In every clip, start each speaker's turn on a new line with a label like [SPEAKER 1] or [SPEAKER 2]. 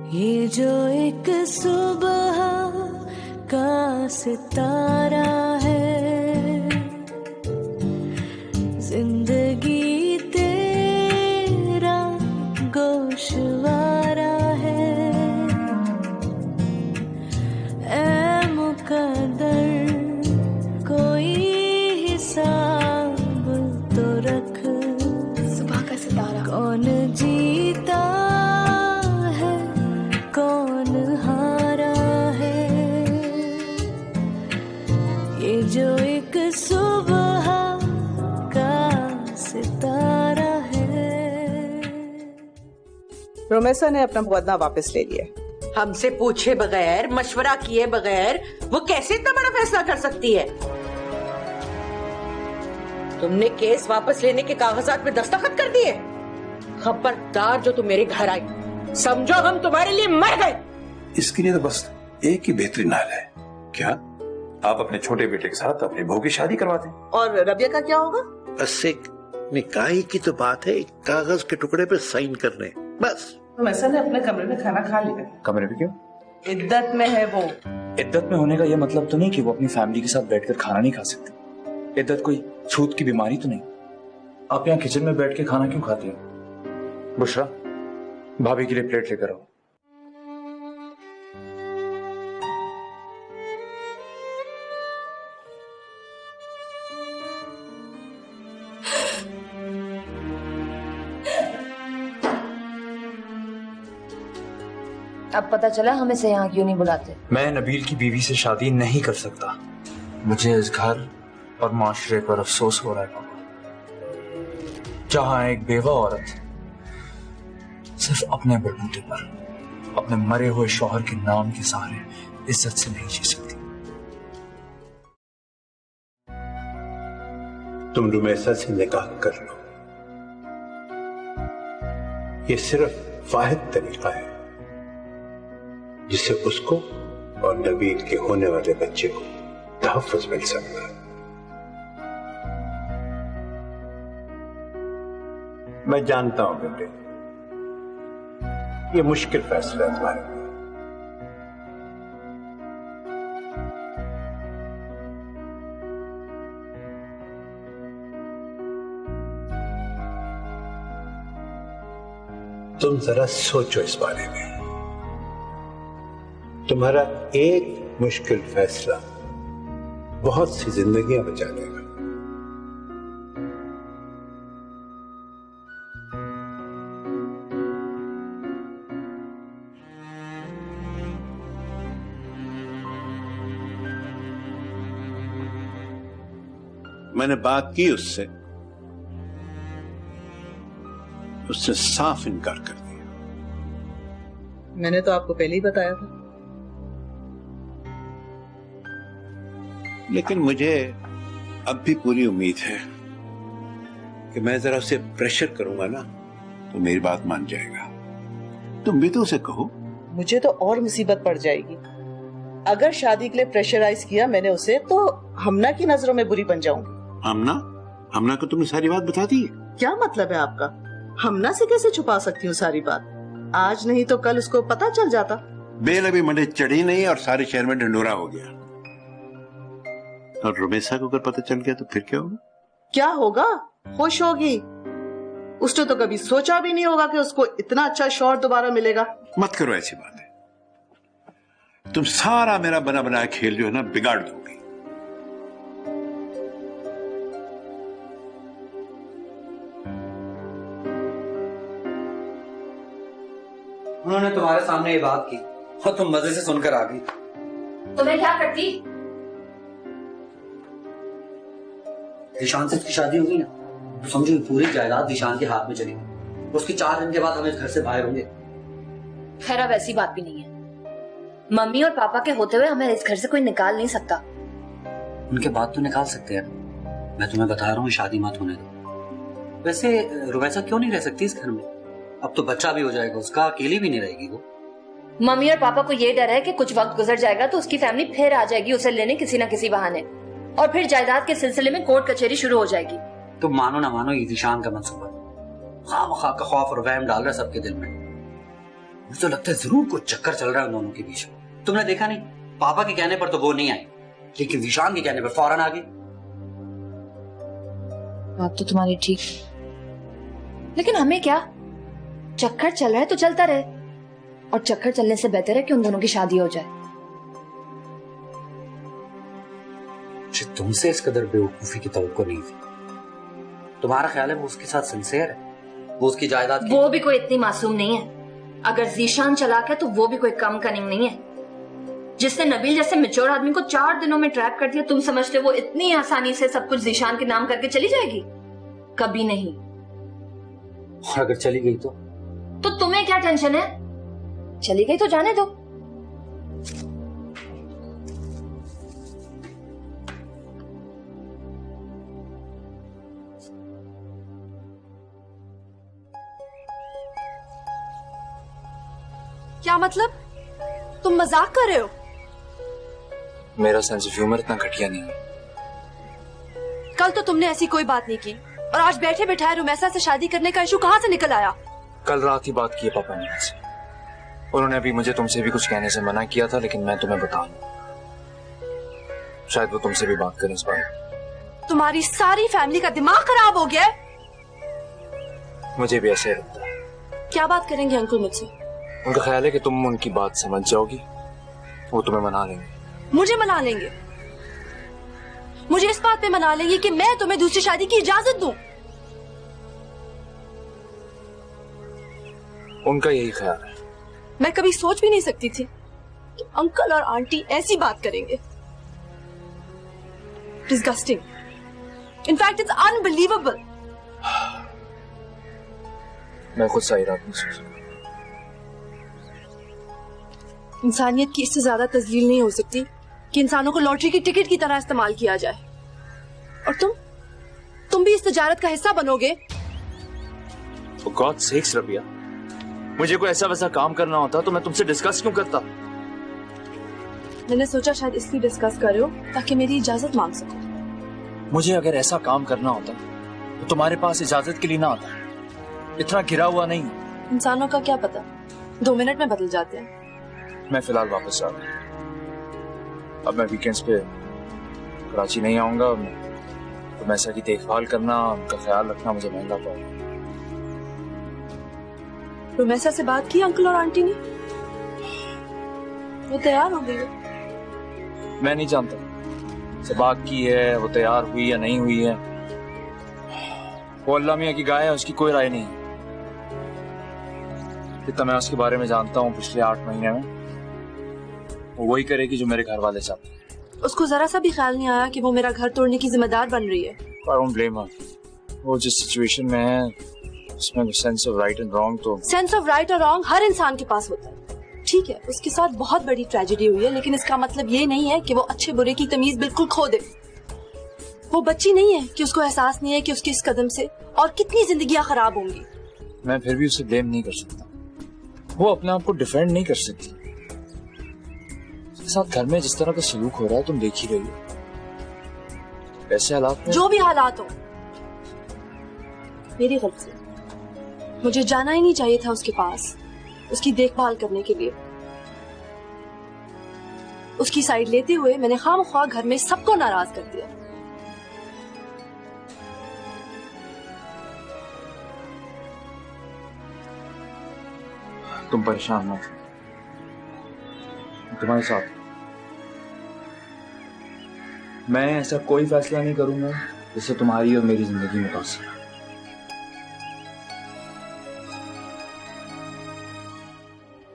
[SPEAKER 1] ये जो एक सुबह का सितारा है, जिंदगी तेरा गोशवारा है। ऐ मुकद्दर कोई हिसाब तो रख,
[SPEAKER 2] सुबह का सितारा।
[SPEAKER 1] कौन जीता है कौन हारा है, ये जो एक सुबह का सितारा है।
[SPEAKER 3] रोमेसा ने अपना मुकदमा वापस ले लिया।
[SPEAKER 4] हमसे पूछे बगैर, मशवरा किए बगैर वो कैसे इतना बड़ा फैसला कर सकती है? तुमने केस वापस लेने के कागजात पे दस्तखत कर दिए? खबरदार जो तुम मेरे घर आई, समझो हम तुम्हारे लिए मर गए।
[SPEAKER 5] इसके लिए तो बस एक ही बेहतरीन हाल है, क्या आप अपने छोटे बेटे के साथ अपनी बहू की शादी करवा दें।
[SPEAKER 3] और रबिया का क्या होगा?
[SPEAKER 6] बस एक निकाह की तो बात है, एक कागज के टुकड़े पे साइन करने, बस।
[SPEAKER 3] रोमेसा ने अपने कमरे में खाना खा लिया।
[SPEAKER 5] कमरे में क्यों?
[SPEAKER 3] इद्दत में है वो।
[SPEAKER 7] इद्दत में होने का यह मतलब तो नहीं कि वो अपनी फैमिली के साथ बैठकर खाना नहीं खा सकती। इद्दत कोई छूत की बीमारी तो नहीं। आप यहाँ किचन में बैठ के खाना क्यों खाती हो? बुशरा, भाभी के लिए प्लेट लेकर आओ।
[SPEAKER 2] अब पता चला हम इसे यहाँ क्यों नहीं बुलाते।
[SPEAKER 7] मैं नबील की बीवी से शादी नहीं कर सकता। मुझे इस घर और माशरे पर अफसोस हो रहा है पापा, जहां एक बेवा औरत सिर्फ अपने बलबूते पर अपने मरे हुए शौहर के नाम के सहारे इज्जत से नहीं जी सकती।
[SPEAKER 6] तुम रुमैसा से निकाह कर लो, ये सिर्फ वाहिद तरीका है जिससे उसको और नबील के होने वाले बच्चे को तहफ़्फ़ुज़ मिल सकता है। मैं जानता हूं बेटे, ये मुश्किल फैसला है तुम्हारे लिए, तुम जरा सोचो इस बारे में। तुम्हारा एक मुश्किल फैसला बहुत सी जिंदगियां बचा देगा। मैंने बात की उससे, उसने साफ इनकार कर दिया।
[SPEAKER 3] मैंने तो आपको पहले ही बताया था।
[SPEAKER 6] लेकिन मुझे अब भी पूरी उम्मीद है कि मैं जरा उसे प्रेशर करूंगा ना तो मेरी बात मान जाएगा। तुम भी तो उसे कहो।
[SPEAKER 3] मुझे तो और मुसीबत पड़ जाएगी अगर शादी के लिए प्रेशराइज किया मैंने उसे, तो हमना की नजरों में बुरी बन जाऊंगी।
[SPEAKER 6] हमना को तुमने सारी बात बता दी?
[SPEAKER 3] क्या मतलब है आपका? हमना से कैसे छुपा सकती हूँ सारी बात? आज नहीं तो कल उसको पता चल जाता।
[SPEAKER 6] बेल अभी मंडे चढ़ी नहीं और सारे शहर में ढिंढोरा हो गया। और रुमैसा को अगर पता चल गया तो फिर क्या होगा?
[SPEAKER 3] क्या होगा? खुश होगी। उसने तो कभी सोचा भी नहीं होगा कि उसको इतना अच्छा शौहर दोबारा मिलेगा।
[SPEAKER 6] मत करो ऐसी बात है। तुम सारा मेरा बना बनाया खेल जो है ना बिगाड़ दोगी।
[SPEAKER 8] उन्होंने तुम्हारे सामने ये बात की और तुम मजे से सुनकर आ गई।
[SPEAKER 2] तुम्हें क्या करती?
[SPEAKER 8] ईशान से उसकी शादी होगी ना तो समझो पूरी जायदाद ईशान के हाथ में चली गई। उसके 4 दिन के बाद हम इस घर से बाहर होंगे।
[SPEAKER 2] खैर अब ऐसी बात भी नहीं है। मम्मी और पापा के होते हुए हमें इस घर से कोई निकाल नहीं सकता।
[SPEAKER 8] उनके बाद तो निकाल सकते हैं। मैं तुम्हें बता रहा हूँ शादी मत होने दो। वैसे रुमैसा क्यों नहीं रह सकती इस घर में? अब तो बच्चा भी हो जाएगा उसका, अकेली भी नहीं रहेगी वो।
[SPEAKER 2] मम्मी और पापा को ये डर है कि कुछ वक्त गुजर जाएगा तो उसकी फैमिली फिर आ जाएगी उसे लेने किसी न किसी बहाने, और फिर जायदाद के सिलसिले में कोर्ट कचहरी शुरू हो जाएगी।
[SPEAKER 8] तुम मानो ना मानो ये ईशान का मंसूबा खामखा का खौफ और वहम डाल रहा है सबके दिल में। मुझे तो लगता है जरूर कुछ चक्कर चल रहा है उन दोनों के बीच में। तुमने देखा नहीं, पापा के कहने पर तो वो नहीं आई, लेकिन जीशान के कहने पर फौरन आ गई।
[SPEAKER 2] बात तो तुम्हारी ठीक, लेकिन हमें क्या, चक्कर चल रहा है तो चलता रहे, और चक्कर चलने से बेहतर है कि उन दोनों की शादी हो जाए।
[SPEAKER 8] मुझे तुमसे इस कदर बेवकूफी की तवक्को नहीं थी। तुम्हारा ख्याल है वो उसके साथ सिंसियर है? वो उसकी जायदाद की...
[SPEAKER 2] वो भी कोई इतनी मासूम नहीं है। अगर जीशान चालाक है तो वो भी कोई कम कनिंग नहीं है। जिसने नबील जैसे मैच्योर आदमी को 4 दिनों में ट्रैप कर दिया, तुम समझते वो इतनी आसानी से सब कुछ जीशान के नाम करके चली जाएगी? कभी नहीं।
[SPEAKER 8] और अगर चली गई तो
[SPEAKER 2] तुम्हें क्या टेंशन है? चली गई तो जाने दो।
[SPEAKER 9] क्या मतलब? तुम मजाक कर रहे हो?
[SPEAKER 7] मेरा सेंस ऑफ ह्यूमर इतना घटिया नहीं है।
[SPEAKER 9] कल तो तुमने ऐसी कोई बात नहीं की, और आज बैठे बैठाए रुमैसा से शादी करने का इशू कहां से निकल आया?
[SPEAKER 7] कल रात ही बात की है पापा ने मुझसे। उन्होंने अभी मुझे तुमसे भी कुछ कहने से मना किया था, लेकिन मैं तुम्हें बता दूं, शायद वो तुमसे भी बात करें इस बारे।
[SPEAKER 9] तुम्हारी सारी फैमिली का दिमाग खराब हो गया है।
[SPEAKER 7] मुझे भी ऐसे लगता है।
[SPEAKER 9] क्या बात करेंगे अंकल मुझसे?
[SPEAKER 7] उनका ख्याल है कि तुम उनकी बात समझ जाओगी, वो तुम्हें मना लेंगे।
[SPEAKER 9] मुझे मना लेंगे? मुझे इस बात पे मना लेंगे कि मैं तुम्हें दूसरी शादी की इजाजत दूं?
[SPEAKER 7] उनका यही ख्याल है।
[SPEAKER 9] मैं कभी सोच भी नहीं सकती थी कि अंकल और आंटी ऐसी बात करेंगे। डिस्गस्टिंग। In fact it's unbelievable.
[SPEAKER 7] मैं खुद सही रात नहीं सोच।
[SPEAKER 9] इंसानियत की इससे ज्यादा तजलील नहीं हो सकती कि इंसानों को लॉटरी की टिकट की तरह इस्तेमाल किया जाए। और तुम भी इस तजारत का हिस्सा बनोगे?
[SPEAKER 7] For God's sakes रबिया, मुझे कोई ऐसा वैसा काम करना होता तो मैं तुमसे डिस्कस क्यों करता?
[SPEAKER 9] मैंने सोचा शायद इसलिए डिस्कस कर रहे हो ताकि मेरी इजाजत मांग सको।
[SPEAKER 7] मुझे अगर ऐसा काम करना होता तो तुम्हारे पास इजाजत के लिए ना आता। इतना गिरा हुआ नहीं।
[SPEAKER 9] इंसानों का क्या पता, 2 मिनट में बदल जाते हैं।
[SPEAKER 7] मैं फिलहाल वापस जा रहा हूँ। अब मैं वीकेंड्स पे कराची नहीं आऊंगा, तो मैसा की देखभाल करना, उनका ख्याल रखना मुझे महंगा पड़ेगा।
[SPEAKER 9] रुमैसा से बात की अंकल और आंटी ने? वो तैयार हो गई है?
[SPEAKER 7] मैं नहीं जानता से बात की है, वो तैयार हुई या नहीं हुई है। वो अल्लाह मियां की गाय है, उसकी कोई राय नहीं है। जितना मैं उसके बारे में जानता हूँ, पिछले 8 महीने में वो वही करेगी जो मेरे घर वाले चाहते हैं।
[SPEAKER 9] उसको जरा सा भी ख्याल नहीं आया कि वो मेरा घर तोड़ने की जिम्मेदार बन रही है।
[SPEAKER 7] I don't blame her. वो जिस सिचुएशन में है उसमें sense of right and wrong तो
[SPEAKER 9] सेंस ऑफ राइट और रॉन्ग हर इंसान के पास होता है। ठीक है, उसके साथ बहुत बड़ी ट्रेजेडी हुई है, लेकिन इसका मतलब ये नहीं है कि वो अच्छे बुरे की तमीज बिल्कुल खो दे। वो बच्ची नहीं है कि उसको एहसास नहीं है कि उसके इस कदम से और कितनी जिंदगियां खराब होंगी।
[SPEAKER 7] मैं फिर भी उसे ब्लेम नहीं कर सकता। वो अपने आप को डिफेंड नहीं कर सकती। उसके साथ घर में जिस तरह का सलूक हो रहा है तुम देख ही रही हो। ऐसे हालात में
[SPEAKER 9] जो भी हालात हो, मेरी गलती। मुझे जाना ही नहीं चाहिए था उसके पास, उसकी देखभाल करने के लिए। उसकी साइड लेते हुए मैंने खामख्वाह घर में सबको नाराज कर दिया।
[SPEAKER 7] तुम परेशान मत, तुम्हारे साथ। मैं ऐसा कोई फैसला नहीं करूंगा जिससे तुम्हारी और मेरी जिंदगी मुतासिर है।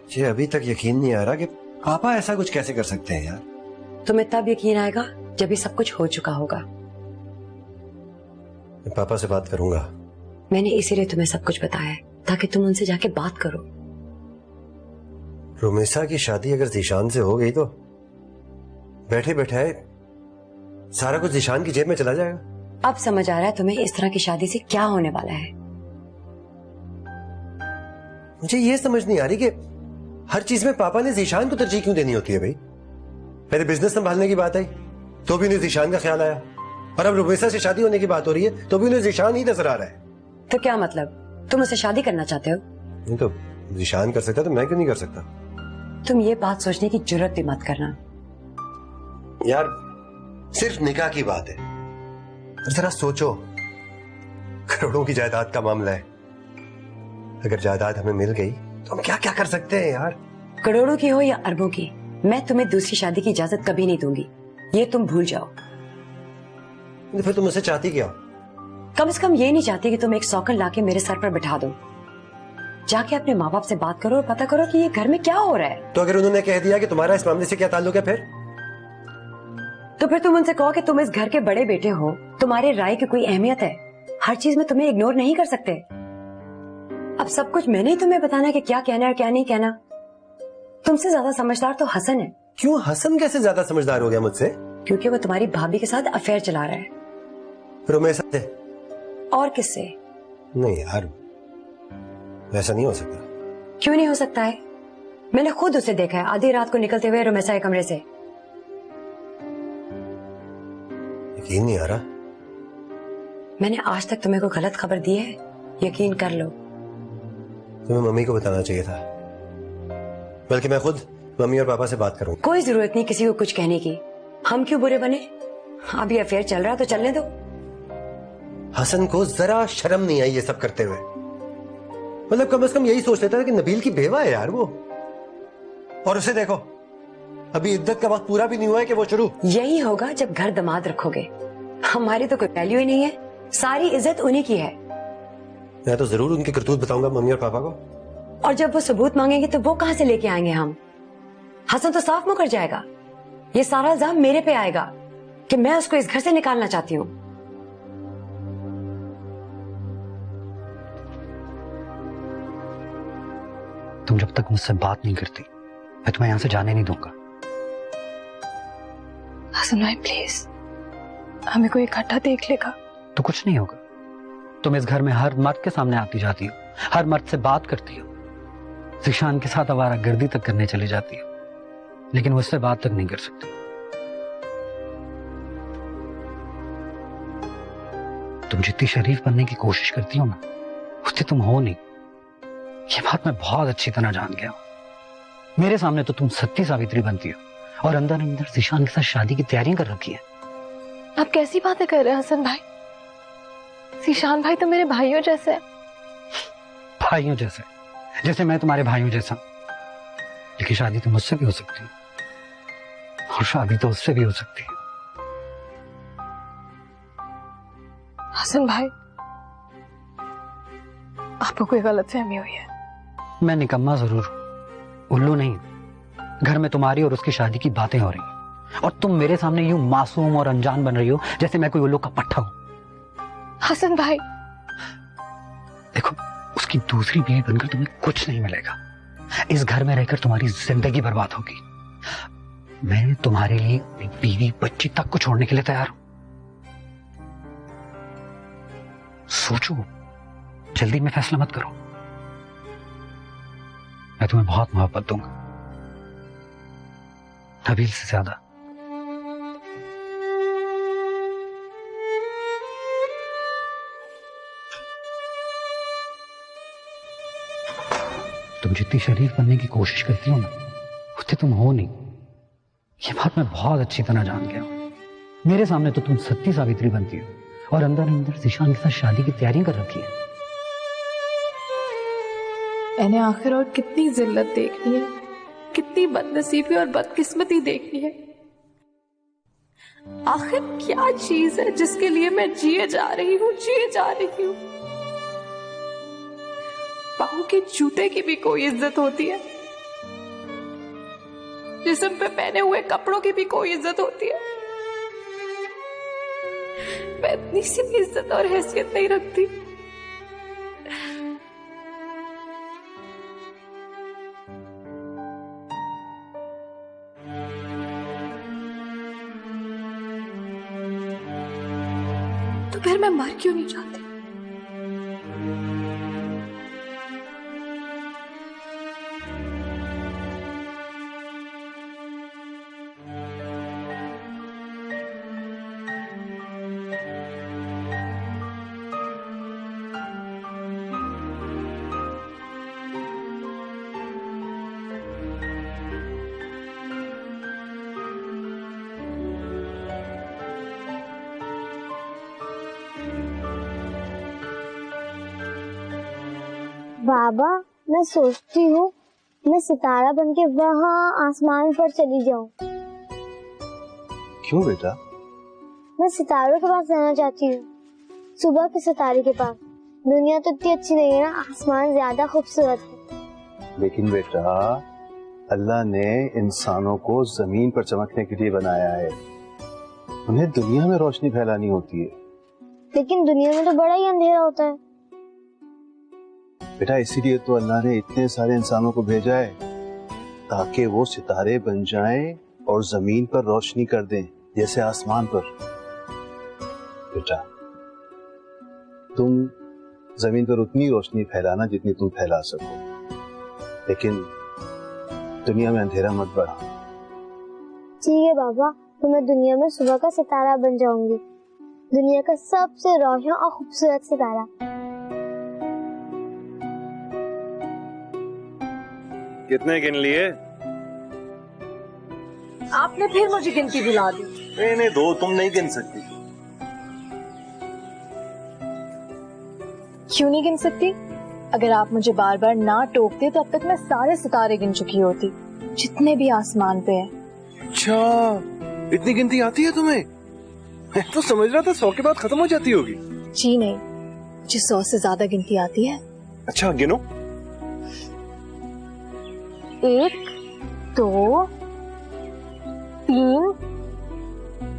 [SPEAKER 10] मुझे अभी तक यकीन नहीं आ रहा कि पापा ऐसा कुछ कैसे कर सकते हैं यार।
[SPEAKER 4] तुम्हें तब यकीन आएगा जब ये सब कुछ हो चुका होगा।
[SPEAKER 10] मैं पापा से बात करूंगा।
[SPEAKER 4] मैंने इसीलिए तुम्हें सब कुछ बताया है ताकि तुम उनसे जाके बात करो।
[SPEAKER 10] रुमैसा की शादी अगर जीशान से हो गई तो बैठे बैठाए सारा कुछ जीशान की जेब में चला जाएगा।
[SPEAKER 4] अब समझ आ रहा है तुम्हें इस तरह की शादी से क्या होने वाला है।
[SPEAKER 10] मुझे ये समझ नहीं आ रही कि हर चीज में पापा ने जीशान को तरजीह क्यों देनी होती है भाई। मेरे बिजनेस संभालने की बात आई तो भी उन्हें जीशान का ख्याल आया, और अब रुमैसा से शादी होने की बात हो रही है तो भी उन्हें जीशान ही नजर आ रहा है।
[SPEAKER 4] तो क्या मतलब, तुम उससे शादी करना चाहते हो?
[SPEAKER 10] नहीं तो जीशान कर सकता तो मैं क्यों नहीं कर सकता?
[SPEAKER 11] तुम ये बात सोचने की जरूरत भी मत करना
[SPEAKER 10] यार, सिर्फ निकाह की बात है। और जरा सोचो, करोड़ों की जायदाद का मामला है। अगर जायदाद हमें मिल गई तो हम क्या क्या कर सकते हैं यार।
[SPEAKER 11] करोड़ों की हो या अरबों की, मैं तुम्हें दूसरी शादी की इजाजत कभी नहीं दूंगी, ये तुम भूल जाओ।
[SPEAKER 10] तो फिर तुम मुझसे चाहती क्या?
[SPEAKER 11] कम से कम ये नहीं चाहती कि तुम एक सौकन लाके मेरे सर पर बिठा दो। जाके अपने माँ बाप से बात करो और पता करो कि ये घर में क्या हो रहा है।
[SPEAKER 10] तो अगर उन्होंने कह दिया कि तुम्हारा इस मामले से क्या ताल्लुक है,
[SPEAKER 11] तो फिर तुम उनसे कहो कि तुम इस घर के बड़े बेटे हो, तुम्हारे राय की कोई अहमियत है, हर चीज में तुम्हें इग्नोर नहीं कर सकते। अब सब कुछ मैंने ही तुम्हें बताना कि क्या कहना है और क्या नहीं कहना। तुमसे ज्यादा समझदार तो हसन है।
[SPEAKER 10] क्यों? हसन कैसे ज्यादा समझदार हो गया मुझसे?
[SPEAKER 11] क्योंकि वो तुम्हारी भाभी के साथ अफेयर चला रहा है।
[SPEAKER 10] रुमैसा से?
[SPEAKER 11] और किससे?
[SPEAKER 10] नहीं यार, ऐसा नहीं हो सकता।
[SPEAKER 11] क्यों नहीं हो सकता है? मैंने खुद उसे देखा है आधी रात को निकलते हुए रुमैसा के कमरे से।
[SPEAKER 10] यकीन नहीं आ रहा।
[SPEAKER 11] मैंने आज तक तुम्हें कोई गलत खबर दी है? यकीन कर लो।
[SPEAKER 10] तुम्हें मम्मी को बताना चाहिए था, बल्कि मैं खुद मम्मी और पापा से बात करूं।
[SPEAKER 11] कोई जरूरत नहीं किसी को कुछ कहने की। हम क्यों बुरे बने? अभी अफेयर चल रहा है तो चलने दो।
[SPEAKER 10] हसन को जरा शर्म नहीं आई ये सब करते हुए। मतलब कम से कम यही सोच लेता था कि नबील की बेवा है यार वो। और उसे देखो, अभी इद्दत का वक्त पूरा भी नहीं हुआ है कि वो शुरू।
[SPEAKER 11] यही होगा जब घर दामाद रखोगे। हमारी तो कोई वैल्यू ही नहीं है, सारी इज्जत उन्हीं की है।
[SPEAKER 10] मैं तो जरूर उनकी करतूत बताऊंगा मम्मी और पापा को।
[SPEAKER 11] और जब वो सबूत मांगेंगे तो वो कहां से लेके आएंगे हम? हसन तो साफ मुकर जाएगा। ये सारा इल्जाम मेरे पे आएगा कि मैं उसको इस घर से निकालना चाहती हूँ।
[SPEAKER 8] तुम जब तक मुझसे बात नहीं करती मैं तुम्हें यहां से जाने नहीं दूंगा।
[SPEAKER 9] हसन भाई प्लीज, हमें कोई इकट्ठा देख लेगा
[SPEAKER 8] तो कुछ नहीं होगा। तुम इस घर में हर मर्द के सामने आती जाती हो, हर मर्द से बात करती हो, ज़ीशान के साथ आवारा गर्दी तक करने चली जाती हो, लेकिन वो इससे बात तक नहीं कर सकती। तुम जितनी शरीफ बनने की कोशिश करती हो ना, उतनी तुम हो नहीं। ये बात मैं बहुत अच्छी तरह जान गया हूं। मेरे सामने तो तुम सत्य सावित्री बनती हो और अंदर अंदर ज़ीशान के साथ शादी की तैयारियां कर रखी है।
[SPEAKER 9] आप कैसी बातें कर रहे हैं हसन भाई? ज़ीशान भाई तो मेरे भाइयों जैसे हैं।
[SPEAKER 8] भाइयों जैसे? जैसे मैं तुम्हारे भाइयों जैसा। लेकिन शादी तो मुझसे भी हो सकती है और शादी तो उससे भी हो सकती है।
[SPEAKER 9] हसन भाई, आपको कोई गलतफहमी हुई है।
[SPEAKER 8] मैं निकम्मा जरूर हूं, उल्लू नहीं। घर में तुम्हारी और उसकी शादी की बातें हो रही हैं और तुम मेरे सामने यूं मासूम और अनजान बन रही हो जैसे मैं कोई उल्लू का पट्टा हूं।
[SPEAKER 9] हसन भाई
[SPEAKER 8] देखो, उसकी दूसरी बीवी बनकर तुम्हें कुछ नहीं मिलेगा। इस घर में रहकर तुम्हारी जिंदगी बर्बाद होगी। मैं तुम्हारे लिए अपनी बीवी बच्ची तक को छोड़ने के लिए तैयार हूं। सोचो, जल्दी में फैसला मत करो। मैं तुम्हें बहुत मोहब्बत दूंगा, नबील से ज्यादा। तुम जितनी शरीफ बनने की कोशिश करती हो ना, उतनी तुम हो नहीं। ये बात मैं बहुत अच्छी तरह जान गया हूं। मेरे सामने तो तुम सत्य सावित्री बनती हो और अंदर अंदर ज़ीशान के साथ शादी की तैयारियां कर रखी है।
[SPEAKER 9] मैंने आखिर और कितनी जिल्लत देखनी है, कितनी बदनसीबी और बदकिस्मती देखनी है। आखिर क्या चीज है जिसके लिए मैं जिए जा रही हूँ। पाँव के जूते की भी कोई इज्जत होती है, जिस्म पे पहने हुए कपड़ों की भी कोई इज्जत होती है। मैं इतनी सी भी इज्जत और हैसियत नहीं रखती। तो फिर मैं मर क्यों नहीं जाती?
[SPEAKER 12] बाबा मैं सोचती हूँ मैं सितारा बनके वहाँ आसमान पर चली जाऊँ।
[SPEAKER 10] क्यों बेटा?
[SPEAKER 12] मैं सितारों के पास जाना चाहती हूँ, सुबह के सितारे के पास। दुनिया तो इतनी अच्छी नहीं है ना, आसमान ज्यादा खूबसूरत है।
[SPEAKER 10] लेकिन बेटा अल्लाह ने इंसानों को जमीन पर चमकने के लिए बनाया है, उन्हें दुनिया में रोशनी फैलानी होती है।
[SPEAKER 12] लेकिन दुनिया में तो बड़ा ही अंधेरा होता है।
[SPEAKER 10] बेटा इसीलिए तो अल्लाह ने इतने सारे इंसानों को भेजा है ताकि वो सितारे बन जाएं और जमीन पर रोशनी कर दें जैसे आसमान पर। बेटा तुम जमीन पर उतनी रोशनी फैलाना जितनी तुम फैला सको, लेकिन दुनिया में अंधेरा मत बढ़ा।
[SPEAKER 12] ठीक है बाबा, तो मैं दुनिया में सुबह का सितारा बन जाऊंगी, दुनिया का सबसे रोशन और खूबसूरत सितारा।
[SPEAKER 10] कितने गिन लिए?
[SPEAKER 9] आपने फिर मुझे गिनती भुला दी।
[SPEAKER 10] नहीं दो, तुम नहीं गिन सकती।
[SPEAKER 9] क्यों नहीं गिन सकती? अगर आप मुझे बार बार ना टोकते तो अब तक मैं सारे सितारे गिन चुकी होती, जितने भी आसमान पे हैं।
[SPEAKER 10] अच्छा, इतनी गिनती आती है तुम्हें? मैं तो समझ रहा था 100 के बाद खत्म हो जाती होगी।
[SPEAKER 9] जी नहीं, मुझे 100 से ज्यादा गिनती आती है।
[SPEAKER 10] अच्छा गिनो।
[SPEAKER 9] 1 2 3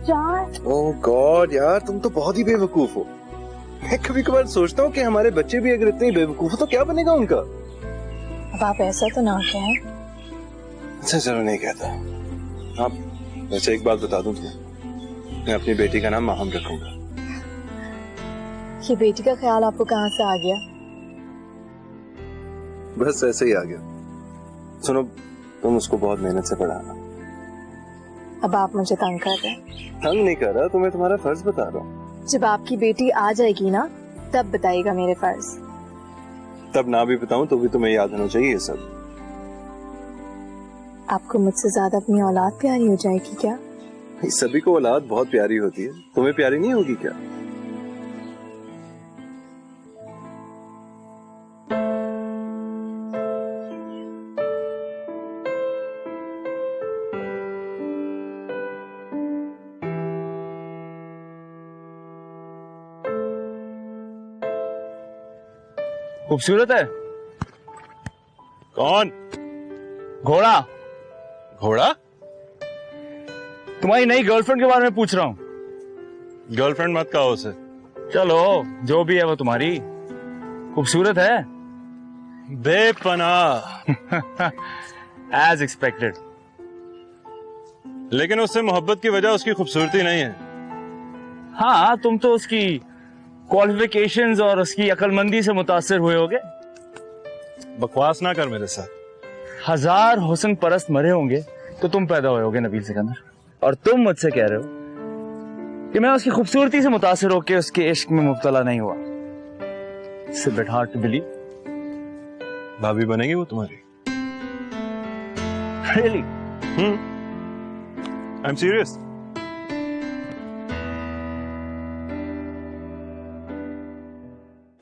[SPEAKER 9] 4।
[SPEAKER 10] ओह गॉड यार, तुम तो बहुत ही बेवकूफ हो। मैं कभी कभार सोचता हूँ कि हमारे बच्चे भी अगर इतने बेवकूफ हो तो क्या बनेगा उनका।
[SPEAKER 9] अब आप ऐसा तो ना कहें।
[SPEAKER 10] अच्छा चलो नहीं कहता। आप वैसे एक बात बता दूं तुम्हें, मैं अपनी बेटी का नाम माहम रखूंगा।
[SPEAKER 9] ये बेटी का ख्याल आपको कहाँ से आ गया?
[SPEAKER 10] बस ऐसे ही आ गया। सुनो, तुम उसको बहुत मेहनत से पढ़ाना।
[SPEAKER 9] अब आप मुझे तंग कर रहे हैं।
[SPEAKER 10] तंग नहीं कर रहा, तुम्हें तुम्हारा फर्ज बता रहा हूँ।
[SPEAKER 9] जब आपकी बेटी आ जाएगी ना, तब बताइएगा मेरे फर्ज।
[SPEAKER 10] तब ना भी बताऊं तो भी तुम्हें याद होना चाहिए सब।
[SPEAKER 9] आपको मुझसे ज्यादा अपनी औलाद प्यारी हो जाएगी क्या?
[SPEAKER 10] सभी को औलाद बहुत प्यारी होती है, तुम्हें प्यारी नहीं होगी क्या?
[SPEAKER 7] खूबसूरत है।
[SPEAKER 10] कौन?
[SPEAKER 7] घोड़ा।
[SPEAKER 10] घोड़ा?
[SPEAKER 7] तुम्हारी नई गर्लफ्रेंड के बारे में पूछ रहा हूँ।
[SPEAKER 10] गर्लफ्रेंड मत कहो उसे।
[SPEAKER 7] चलो जो भी है वो तुम्हारी खूबसूरत है।
[SPEAKER 10] बेपनाह।
[SPEAKER 7] As expected.
[SPEAKER 10] लेकिन उससे मोहब्बत की वजह उसकी खूबसूरती नहीं है।
[SPEAKER 7] हाँ, तुम तो उसकी क्वालिफिकेशंस और उसकी अक्लमंदी से मुतासिर हुए होगे।
[SPEAKER 10] बकवास ना कर मेरे साथ।
[SPEAKER 7] 1000 हुस्न परस्त मरे होंगे तो तुम पैदा हुए होगे नबील सिकंदर, और तुम मुझसे कह रहे हो कि मैं उसकी खूबसूरती से मुतासिर होकर उसके इश्क में मुब्तला नहीं हुआ। It's a bit hard to believe.
[SPEAKER 10] भाभी बनेगी वो तुम्हारी?
[SPEAKER 7] Really?
[SPEAKER 10] I'm serious.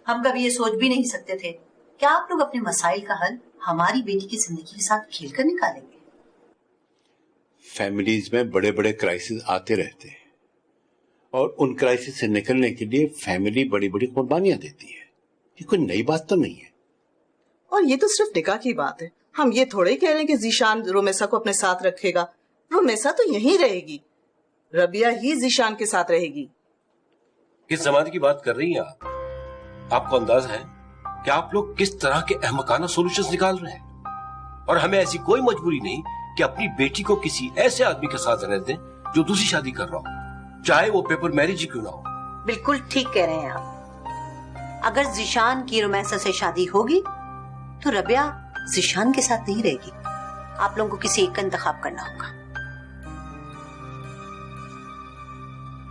[SPEAKER 13] हम कभी ये सोच भी नहीं सकते थे कि आप लोग अपने मसाइल का हल हमारी बेटी की जिंदगी के साथ खेलकर निकालेंगे।
[SPEAKER 6] फैमिलीज में बड़े बड़े क्राइसिस आते रहते हैं और उन क्राइसिस से निकलने के लिए फैमिली बड़ी बड़ी कुर्बानियां देती है। ये कोई नई बात तो नहीं है।
[SPEAKER 3] और ये तो सिर्फ निकाह की बात है। हम ये थोड़े ही कह रहे हैं कि जीशान रोमेसा को अपने साथ रखेगा। रोमेसा तो यहीं रहेगी, रबिया ही जीशान के साथ रहेगी।
[SPEAKER 14] किस जमाने की बात कर रही हैं आप? आपको अंदाजा है कि आप लोग किस तरह के अहमकाना सॉल्यूशंस निकाल रहे हैं? और हमें ऐसी कोई मजबूरी नहीं कि अपनी बेटी को किसी ऐसे आदमी के साथ रहने दें जो दूसरी शादी कर रहा हो, चाहे वो पेपर मैरिज ही क्यों ना हो।
[SPEAKER 13] बिल्कुल ठीक कह रहे हैं आप। अगर जीशान की रोमेसा से शादी होगी तो रबिया जीशान के साथ नहीं रहेगी। आप लोगों को किसी एक का इंतखाब करना होगा।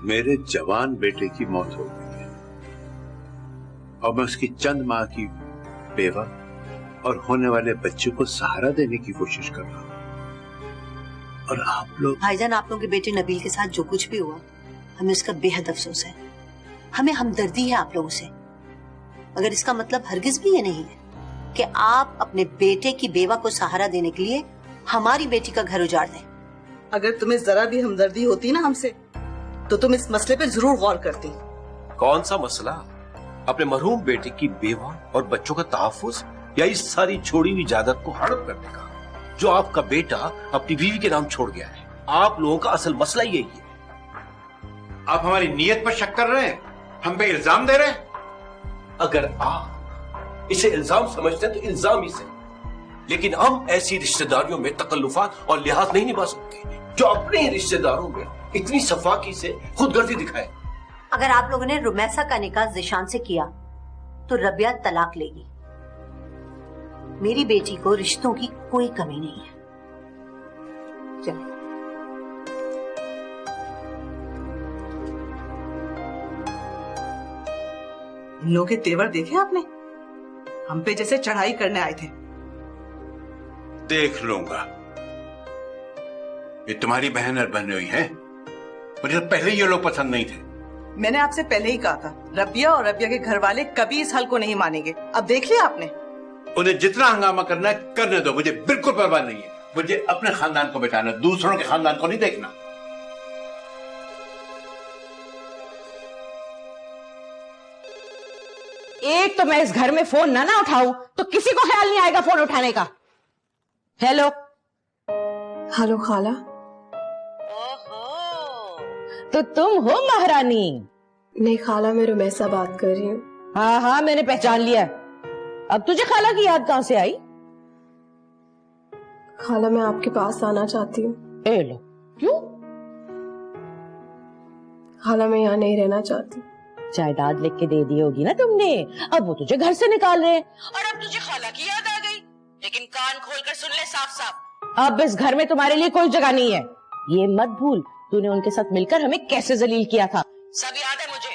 [SPEAKER 6] मेरे जवान बेटे की मौत हो गई है और मैं उसकी चंद माह की बेवा और होने वाले बच्चे को सहारा देने की कोशिश कर रहा हूं। और आप लोग
[SPEAKER 13] भाईजान, आप लोगों के बेटे नबील के साथ जो कुछ भी हुआ, हमें उसका बेहद अफसोस है। हमें हमदर्दी है आप लोगों से, मगर इसका मतलब हरगिज भी ये नहीं है कि आप अपने बेटे की बेवा को सहारा देने के लिए हमारी बेटी का घर उजाड़ दें।
[SPEAKER 3] अगर तुम्हें जरा भी हमदर्दी होती ना हमसे तो तुम इस मसले पे जरूर गौर करती।
[SPEAKER 14] कौन सा मसला? अपने मरहूम बेटे की बेवा और बच्चों का तहफ्फुज, या इस सारी छोड़ी हुई जायदाद को हड़प करने का जो आपका बेटा अपनी बीवी के नाम छोड़ गया है? आप लोगों का असल मसला यही है।
[SPEAKER 6] आप हमारी नीयत पर शक कर रहे हैं, हम पे इल्जाम दे रहे हैं।
[SPEAKER 14] अगर आप इसे इल्जाम समझते हैं तो इल्जाम ही सही, लेकिन हम ऐसी रिश्तेदारियों में तकल्लुफात और लिहाज नहीं निभा सकते जो अपने रिश्तेदारों में इतनी सफाकी से खुदगर्जी दिखाए।
[SPEAKER 13] अगर आप लोगों ने रुमैसा का निकाह ज़ीशान से किया तो रबिया तलाक लेगी। मेरी बेटी को रिश्तों की कोई कमी नहीं है। चलो।
[SPEAKER 3] इन लोगों के तेवर देखे आपने? हम पे जैसे चढ़ाई करने आए थे।
[SPEAKER 6] देख लूंगा। ये तुम्हारी बहन और बहन हुई है। मुझे पहले ये लोग पसंद नहीं थे।
[SPEAKER 3] मैंने आपसे पहले ही कहा था रबिया और रबिया के घर वाले कभी इस हल को नहीं मानेंगे। अब देख लिया आपने।
[SPEAKER 6] उन्हें जितना हंगामा करना है करने दो, मुझे बिल्कुल परवाह नहीं है। मुझे अपने खानदान को बचाना, दूसरों के खानदान को नहीं देखना।
[SPEAKER 4] एक तो मैं इस घर में फोन ना उठाऊं तो किसी को ख्याल नहीं आएगा फोन उठाने का। हेलो
[SPEAKER 9] हेलो खाला।
[SPEAKER 4] तो तुम हो महारानी?
[SPEAKER 9] नहीं खाला, मैं रुमैसा बात कर रही हूँ।
[SPEAKER 4] हाँ हाँ मैंने पहचान लिया। अब तुझे खाला की याद कहां से आई?
[SPEAKER 9] खाला मैं आपके पास आना चाहती हूँ।
[SPEAKER 4] ए लो, क्यों?
[SPEAKER 9] खाला मैं यहाँ नहीं रहना चाहती।
[SPEAKER 4] जायदाद लिख के दे दी होगी ना तुमने, अब वो तुझे घर से निकाल रहे हैं और अब तुझे खाला की याद आ गई। लेकिन कान खोलकर सुन ले साफ साफ, अब इस घर में तुम्हारे लिए कोई जगह नहीं है। ये मत भूल तूने उनके साथ मिलकर हमें कैसे जलील किया था, सब याद है मुझे।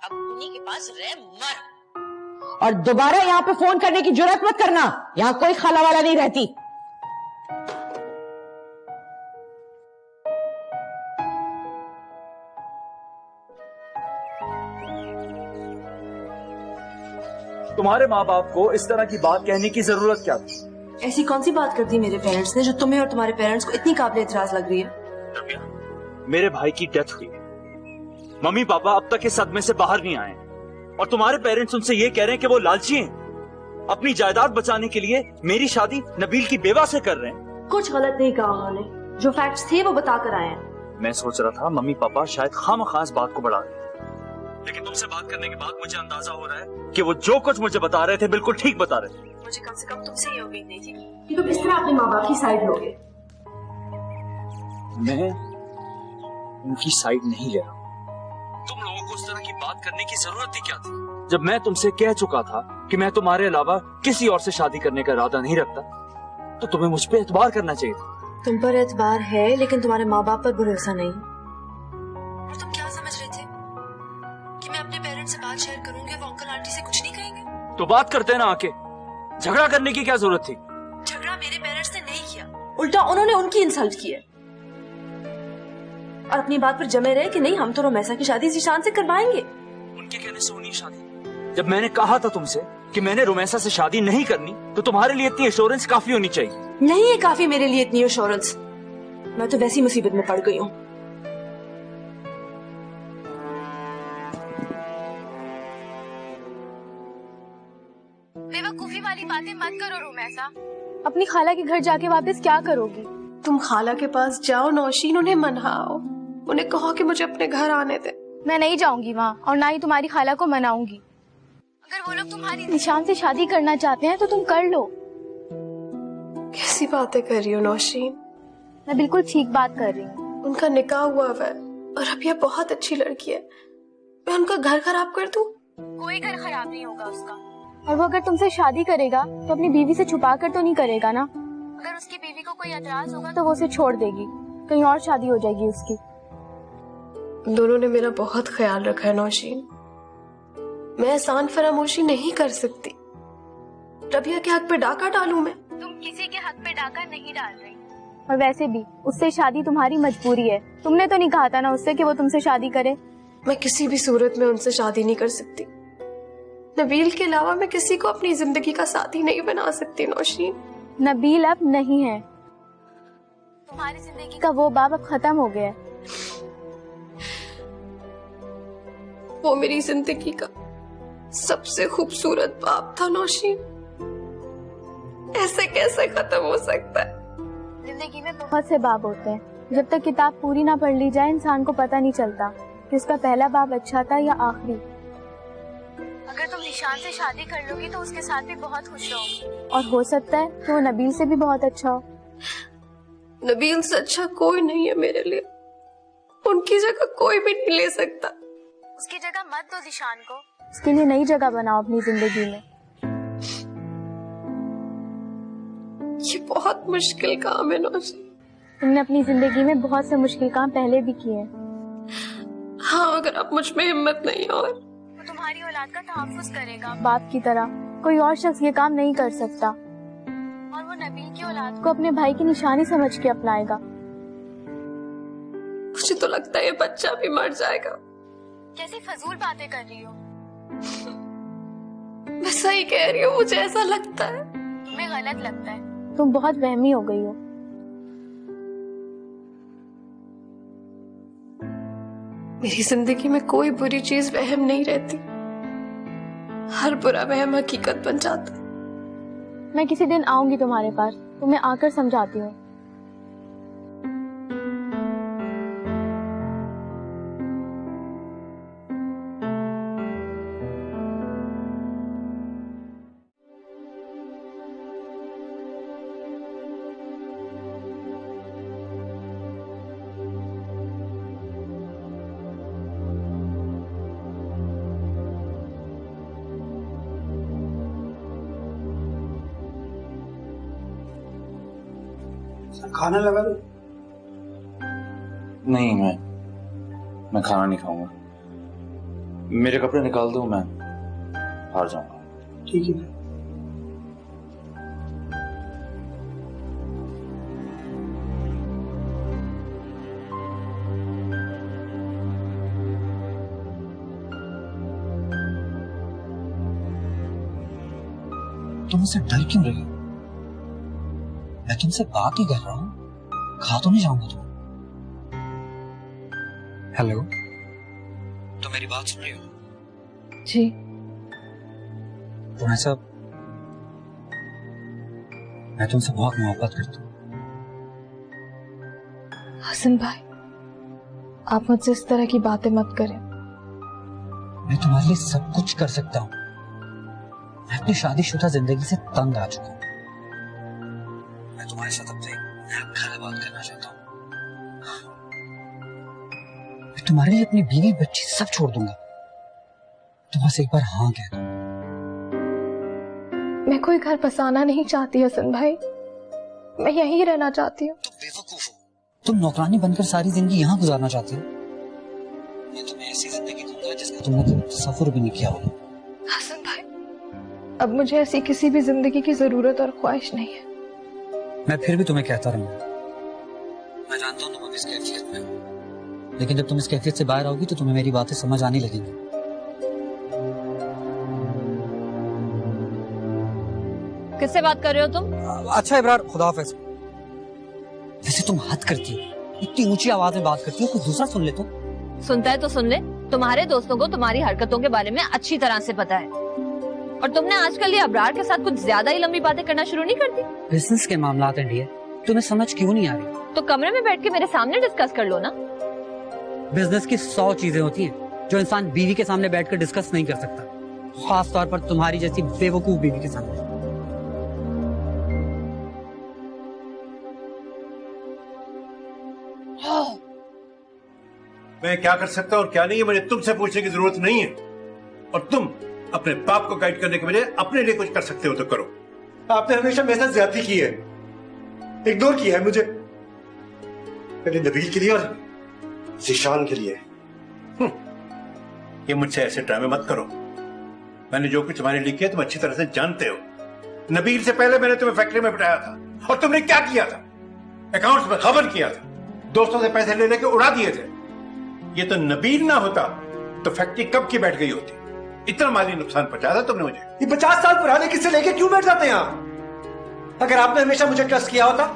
[SPEAKER 4] अब उन्हीं के पास रह मर, और दोबारा यहाँ पे फोन करने की जुर्रत मत करना। यहाँ कोई खाला वाला नहीं रहती।
[SPEAKER 7] तुम्हारे माँ बाप को इस तरह की बात कहने की जरूरत क्या थी?
[SPEAKER 9] ऐसी कौन सी बात कर दी मेरे पेरेंट्स ने जो तुम्हें और तुम्हारे पेरेंट्स को इतनी काबिल एतराज लग रही है?
[SPEAKER 7] मेरे भाई की डेथ हुई, मम्मी पापा अब तक इस सदमे से बाहर नहीं आए, और तुम्हारे पेरेंट्स उनसे ये कह रहे हैं कि वो लालची हैं, अपनी जायदाद बचाने के लिए मेरी शादी नबील की बेवा से कर रहे हैं।
[SPEAKER 9] कुछ गलत नहीं कहा उन्होंने, जो फैक्ट्स थे वो बताकर आए हैं।
[SPEAKER 7] मैं सोच रहा था मम्मी पापा शायद खामखा इस बात को बढ़ा रहे, लेकिन तुमसे बात करने के बाद मुझे अंदाजा हो रहा है कि वो जो कुछ मुझे बता रहे थे बिल्कुल ठीक बता रहे थे।
[SPEAKER 9] मुझे कम से कम तुमसे ये उम्मीद नहीं थी कि तुम इस तरह अपने माँ बाप की साइड लोगे।
[SPEAKER 7] मैं उनकी साइड नहीं ले रहा। तुम लोगों को उस तरह की बात करने की जरूरत ही क्या थी, जब मैं तुमसे कह चुका था कि मैं तुम्हारे अलावा किसी और से शादी करने का इरादा नहीं रखता, तो तुम्हें मुझ पे एतबार करना चाहिए था।
[SPEAKER 9] तुम पर एतबार है लेकिन तुम्हारे माँ बाप पर भरोसा नहीं। और तुम क्या समझ रहे थे कि मैं अपने पेरेंट्स से बात शेयर करूंगी, वो अंकल आंटी से कुछ नहीं कहेंगे?
[SPEAKER 7] तो बात करते ना आके, झगड़ा करने की क्या जरूरत थी?
[SPEAKER 9] झगड़ा मेरे पेरेंट्स ने नहीं किया, उल्टा उन्होंने उनकी इंसल्ट की है और अपनी बात पर जमे रहे कि नहीं हम तो रुमैसा की शादी ज़ीशान से करवाएंगे।
[SPEAKER 7] उनके कहने से होनी शादी? जब मैंने कहा था तुमसे कि मैंने रुमैसा से शादी नहीं करनी, तो तुम्हारे लिए इतनी एश्योरेंस काफी होनी चाहिए।
[SPEAKER 9] नहीं है काफी मेरे लिए इतनी एश्योरेंस, मैं तो वैसी मुसीबत में पड़ गई हूँ।
[SPEAKER 15] बेवकूफी वाली बातें मत करो रुमैसा। अपनी खाला के घर जाके वापस क्या करोगी?
[SPEAKER 9] तुम खाला के पास जाओ नौशीन, उन्हें मनाओ, उन्हें कहो कि मुझे अपने घर आने दे।
[SPEAKER 15] मैं नहीं जाऊंगी वहाँ और ना ही तुम्हारी खाला को मनाऊंगी। अगर वो लोग तुम्हारी निशान से शादी करना चाहते हैं तो तुम कर लो।
[SPEAKER 9] कैसी बातें कर रही हो नौशीन?
[SPEAKER 15] मैं बिल्कुल ठीक बात कर रही हूँ।
[SPEAKER 9] उनका निकाह हुआ है और अब यह बहुत अच्छी लड़की है, मैं उनका घर खराब कर दूं?
[SPEAKER 15] कोई घर खराब नहीं होगा उसका, और वो अगर तुमसे शादी करेगा तो अपनी बीवी से छुपा कर तो नहीं करेगा ना। अगर उसकी बीवी को कोई एतराज होगा तो वो उसे छोड़ देगी, कहीं और शादी हो जाएगी उसकी।
[SPEAKER 9] दोनों ने मेरा बहुत ख्याल रखा है नौशीन, मैं एहसान फरामोशी नहीं कर सकती। रबिया के हक पे डाका डालूं मैं?
[SPEAKER 15] तुम किसी के हक पे डाका नहीं डाल रही, और वैसे भी उससे शादी तुम्हारी मजबूरी है। तुमने तो नहीं कहा था ना उससे कि वो तुमसे शादी करे।
[SPEAKER 9] मैं किसी भी सूरत में उनसे शादी नहीं कर सकती, नबील के अलावा मैं किसी को अपनी जिंदगी का साथी नहीं बना सकती नौशीन।
[SPEAKER 15] नबील अब नहीं है, तुम्हारी जिंदगी का वो बाब अब खत्म हो गया है।
[SPEAKER 9] वो मेरी जिंदगी का सबसे खूबसूरत बाब था नौशीन, ऐसे कैसे खत्म हो सकता है?
[SPEAKER 15] जिंदगी में बहुत से बाब होते हैं, जब तक किताब पूरी ना पढ़ ली जाए इंसान को पता नहीं चलता कि उसका पहला बाब अच्छा था या आखिरी। अगर तुम निशान से शादी कर लोगी तो उसके साथ भी बहुत खुश रहोगी, और हो सकता है कि वो नबील से भी बहुत अच्छा हो।
[SPEAKER 9] नबील से अच्छा कोई नहीं है मेरे लिए, उनकी जगह कोई भी नहीं ले सकता।
[SPEAKER 15] उसकी जगह मत दो निशान को, उसके लिए नई जगह बनाओ अपनी जिंदगी में।
[SPEAKER 9] ये बहुत मुश्किल काम है नौशीन।
[SPEAKER 15] तुमने अपनी जिंदगी में बहुत से मुश्किल काम पहले भी किए हैं।
[SPEAKER 9] हाँ, अगर अब मुझ में हिम्मत नहीं है और
[SPEAKER 15] वो तुम्हारी औलाद का तहफ्फुज़ करेगा बाप की तरह, कोई और शख्स ये काम नहीं कर सकता, और वो नबील की औलाद को अपने भाई की निशानी समझ के अपनाएगा।
[SPEAKER 9] मुझे तो लगता है ये बच्चा भी मर जाएगा।
[SPEAKER 15] कैसी फजूल बातें कर रही हो?
[SPEAKER 9] मैं सही कह रही हूँ, मुझे ऐसा लगता है।
[SPEAKER 15] तुम्हें गलत लगता है, तुम बहुत वहमी हो गई हो।
[SPEAKER 9] मेरी जिंदगी में कोई बुरी चीज वहम नहीं रहती, हर बुरा वहम हकीकत बन जाता।
[SPEAKER 15] मैं किसी दिन आऊंगी तुम्हारे पास, तुम्हें आकर समझाती हूँ।
[SPEAKER 5] खाना लगा दो।
[SPEAKER 7] नहीं, मैं खाना नहीं खाऊंगा। मेरे कपड़े निकाल दो, मैं बाहर जाऊंगा।
[SPEAKER 5] ठीक है।
[SPEAKER 8] तुम मुझसे डर क्यों रही हो? मैं तुमसे बात ही कर रहा हूँ, खा तो नहीं जाऊंगा तुम। हेलो, तो मेरी बात सुन रही हो?
[SPEAKER 9] जी।
[SPEAKER 8] तुम्हें सब, मैं तुमसे बहुत मोहब्बत करता हूँ।
[SPEAKER 9] हसन भाई, आप मुझसे इस तरह की बातें मत करें।
[SPEAKER 8] मैं तुम्हारे लिए सब कुछ कर सकता हूँ। मैं अपनी शादीशुदा जिंदगी से तंग आ चुका हूँ। मैं तुम्हारे साथ अपने नया घर आबाद करना चाहता हूँ। मैं तुम्हारे लिए अपनी बीवी बच्ची सब छोड़ दूंगा। तुम बस एक बार हाँ कह दो।
[SPEAKER 9] मैं कोई घर बसाना नहीं चाहती हसन भाई, मैं यहीं रहना चाहती हूँ।
[SPEAKER 8] तुम बेवकूफ हो। तुम नौकरानी बनकर सारी जिंदगी यहाँ गुजारना चाहती हो। मैं तुम्हें ऐसी जिंदगी दूंगा जिसका तुमने कभी तसव्वुर भी नहीं किया होगा।
[SPEAKER 9] हसन भाई, अब मुझे ऐसी किसी भी जिंदगी की जरूरत और ख्वाहिश नहीं है।
[SPEAKER 8] मैं फिर भी तुम्हें कहता रहूंगा। मैं जानता हूँ तुम अब इस कैफियत में हो, लेकिन जब तुम इस कैफियत से बाहर आओगी तो तुम्हें मेरी बातें समझ आने लगेंगी।
[SPEAKER 2] किससे बात कर रहे हो तुम?
[SPEAKER 8] अच्छा इब्रार, खुदा हाफिज। वैसे तुम हद करती हो, इतनी ऊंची आवाज में बात करती हो, कोई दूसरा सुन ले तो।
[SPEAKER 2] सुनता है तो सुन ले। तुम्हारे दोस्तों को तुम्हारी हरकतों के बारे में अच्छी तरह से पता है, और तुमने आजकल ये अब्रार के साथ कुछ ज्यादा ही लंबी बातें करना शुरू नहीं कर दी?
[SPEAKER 8] बिजनेस के मामलात हैं डियर, तुम्हें समझ क्यों नहीं आ रही?
[SPEAKER 2] तो कमरे में बैठ के मेरे सामने डिस्कस कर लो ना।
[SPEAKER 8] बिजनेस की 100 चीजें होती हैं जो इंसान बीवी के सामने बैठकर डिस्कस नहीं कर सकता, खास तौर पर तुम्हारी जैसी बेवकूफ बीवी के सामने।
[SPEAKER 6] मैं क्या कर सकता हूँ और क्या नहीं है मुझे तुमसे पूछने की जरूरत नहीं है, और तुम अपने बाप को गाइड करने के बजाय अपने लिए कुछ कर सकते हो तो करो।
[SPEAKER 10] आपने हमेशा मेरे साथ ज्यादती की है, इग्नोर किया है मुझे, पहले नबील के लिए और ज़ीशान के लिए।
[SPEAKER 6] ये मुझसे ऐसे ड्रामे मत करो। मैंने जो कुछ तुम्हारे लिए किया तुम अच्छी तरह से जानते हो। नबील से पहले मैंने तुम्हें फैक्ट्री में बिठाया था, और तुमने क्या किया था? अकाउंट्स में खबर किया था, दोस्तों से पैसे ले लेके उड़ा दिए थे। ये तो नबील ना होता तो फैक्ट्री कब की बैठ गई होती। इतना माली नुकसान पहुंचा था तुमने मुझे।
[SPEAKER 10] ये 50 साल पुराने किस्से लेके क्यों बैठ जाते हैं आप? अगर आपने हमेशा मुझे ट्रस्ट किया होता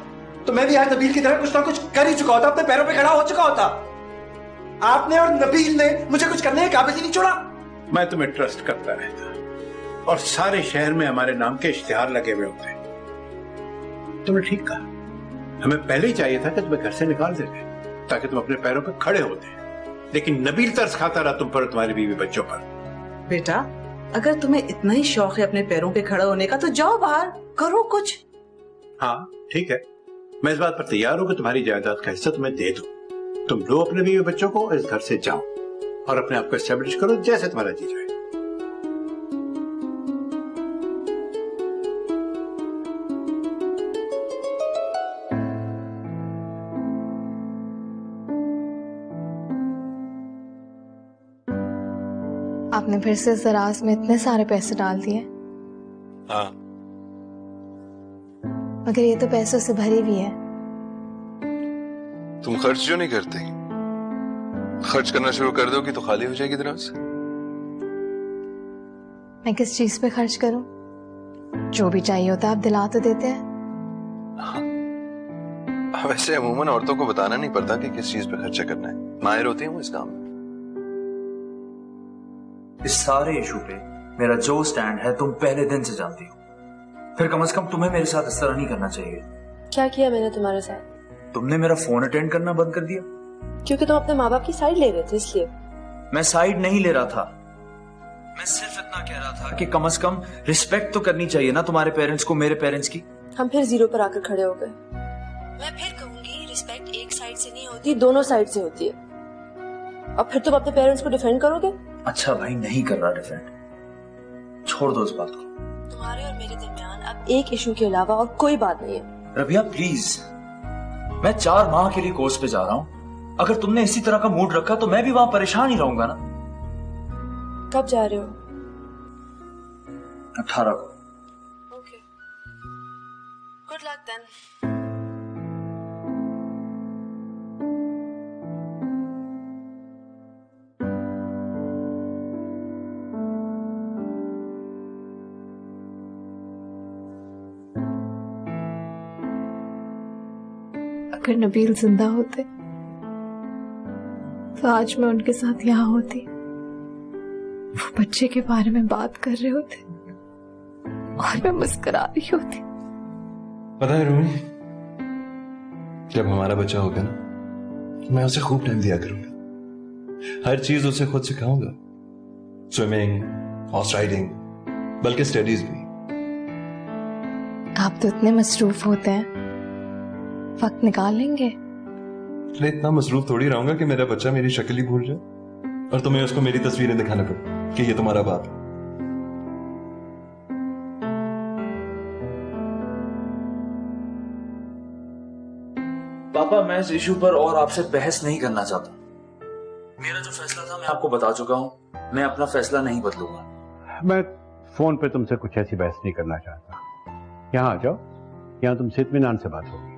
[SPEAKER 10] तो मैं भी आज नबील की तरह कुछ ना कुछ कर ही चुका होता, अपने पैरों पे खड़ा हो चुका होता। आपने और नबील ने मुझे कुछ करने के काबिल ही नहीं छोड़ा।
[SPEAKER 6] मैं तुम्हें ट्रस्ट करता रहता और सारे शहर में हमारे नाम के इश्तिहार लगे हुए होते। तुमने ठीक कहा, हमें पहले ही चाहिए था कि तुम्हें घर से निकाल देते ताकि तुम अपने पैरों पर खड़े होते, लेकिन नबील तरस खाता रहा तुम पर, तुम्हारी बीवी बच्चों पर।
[SPEAKER 3] बेटा, अगर तुम्हें इतना ही शौक है अपने पैरों पे खड़ा होने का तो जाओ बाहर, करो कुछ।
[SPEAKER 6] हाँ ठीक है, मैं इस बात पर तैयार हूं कि तुम्हारी जायदाद का हिस्सा तुम्हें दे दूं। तुम लो अपने बीवी बच्चों को, इस घर से जाओ और अपने आप को एस्टेब्लिश करो जैसे तुम्हारा जी चाहे।
[SPEAKER 15] आपने फिर से जराज में इतने सारे पैसे डाल दिए।
[SPEAKER 14] हाँ,
[SPEAKER 15] मगर ये तो पैसों से भरी हुई है।
[SPEAKER 16] तुम खर्च क्यों नहीं करते? खर्च करना शुरू कर दोगी तो खाली हो जाएगी दराज।
[SPEAKER 15] मैं किस चीज पे खर्च करूं? जो भी चाहिए होता है आप दिला तो देते हैं।
[SPEAKER 16] वैसे अमूमन औरतों को बताना नहीं पड़ता कि किस चीज पे खर्चा करना है, माहिर होती हैं वो इस काम में।
[SPEAKER 7] इस सारे इशू पे मेरा जो स्टैंड है तुम पहले दिन से जानती हो, फिर कम से कम तुम्हें मेरे साथ इस तरह नहीं करना चाहिए।
[SPEAKER 9] क्या किया मैंने तुम्हारे साथ?
[SPEAKER 7] तुमने मेरा फोन अटेंड करना बंद कर दिया।
[SPEAKER 9] क्योंकि तुम अपने माँ बाप की साइड ले रहे थे इसलिए।
[SPEAKER 7] मैं साइड नहीं ले रहा था, मैं सिर्फ इतना कह रहा था कि कम से कम रिस्पेक्ट तो करनी चाहिए ना तुम्हारे पेरेंट्स को मेरे पेरेंट्स की।
[SPEAKER 9] हम फिर जीरो पर आकर खड़े हो गए। मैं फिर कहूंगी रिस्पेक्ट एक साइड से नहीं होती, दोनों साइड से होती है। अब फिर तुम अपने पेरेंट्स को डिफेंड करोगे?
[SPEAKER 7] अच्छा भाई, नहीं कर रहा डिफेंड, छोड़ दो इस बात को।
[SPEAKER 9] तुम्हारे और मेरे दरमियान अब एक इशू के अलावा और कोई बात नहीं है।
[SPEAKER 7] रबिया प्लीज, मैं 4 माह के लिए कोर्स पे जा रहा हूँ, अगर तुमने इसी तरह का मूड रखा तो मैं भी वहां परेशान ही रहूंगा ना।
[SPEAKER 9] कब जा रहे हो?
[SPEAKER 7] 18 को।
[SPEAKER 9] Okay, good luck then.
[SPEAKER 15] अगर नबील जिंदा होते तो आज मैं उनके साथ यहाँ होती, वो बच्चे के बारे में बात कर रहे होते और मैं मुस्कुरा रही होती।
[SPEAKER 16] पता है रूमी, जब हमारा बच्चा होगा ना तो मैं उसे खूब टाइम दिया करूंगा, हर चीज उसे खुद सिखाऊंगा, स्विमिंग, हॉर्स राइडिंग, बल्कि स्टडीज भी।
[SPEAKER 15] आप तो इतने मसरूफ होते हैं, वक्त निकाल लेंगे?
[SPEAKER 16] मैं इतना मसरूफ थोड़ी रहूंगा कि मेरा बच्चा मेरी शक्ल ही भूल जाए और तुम्हें उसको मेरी तस्वीरें दिखाने पड़े कि ये तुम्हारा बाप है।
[SPEAKER 7] पापा, मैं इस इशू पर और आपसे बहस नहीं करना चाहता। मेरा जो फैसला था मैं आपको बता चुका हूं, मैं अपना फैसला नहीं बदलूंगा।
[SPEAKER 6] मैं फोन पे तुमसे कुछ ऐसी बहस नहीं करना चाहता। यहाँ आ जाओ, यहाँ तुमसे इत्मीनान से बात होगी।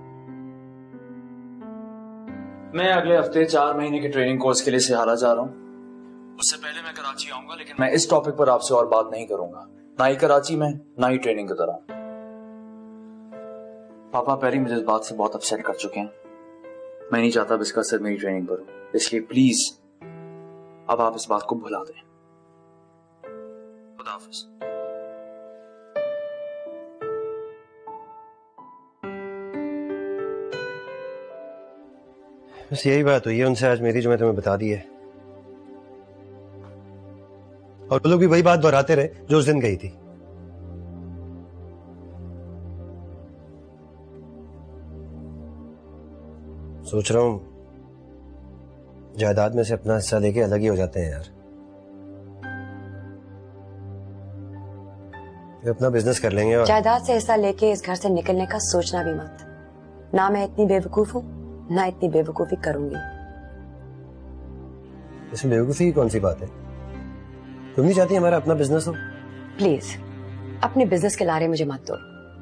[SPEAKER 7] मैं अगले हफ्ते 4 महीने के ट्रेनिंग कोर्स के लिए सिहारा जा रहा हूँ। उससे पहले मैं कराची आऊंगा, लेकिन मैं इस टॉपिक पर आपसे और बात नहीं करूंगा, ना ही कराची में ना ही ट्रेनिंग के दौरान। पापा पहले मुझे इस बात से बहुत अपसेट कर चुके हैं, मैं नहीं चाहता अब इसका असर मेरी ट्रेनिंग पर हो, इसलिए प्लीज अब आप इस बात को भुला दें। खुदा हाफिज।
[SPEAKER 10] बस यही बात हुई है उनसे आज मेरी, जो मैं तुम्हें बता दी है, और वो लोग भी वही बात दोहराते रहे जो उस दिन गई थी। सोच रहा हूं जायदाद में से अपना हिस्सा लेके अलग ही हो जाते हैं यार। वे अपना बिजनेस कर लेंगे और
[SPEAKER 11] जायदाद से हिस्सा लेके इस घर से निकलने का सोचना भी मत। ना मैं इतनी बेवकूफ हूं, ना इतनी बेवकूफी करूंगी।
[SPEAKER 10] इसमें बेवकूफी की कौन सी बात है? तुम नहीं चाहती हमारा अपना बिजनेस हो?
[SPEAKER 11] प्लीज अपने बिजनेस के लारे मुझे मत दो।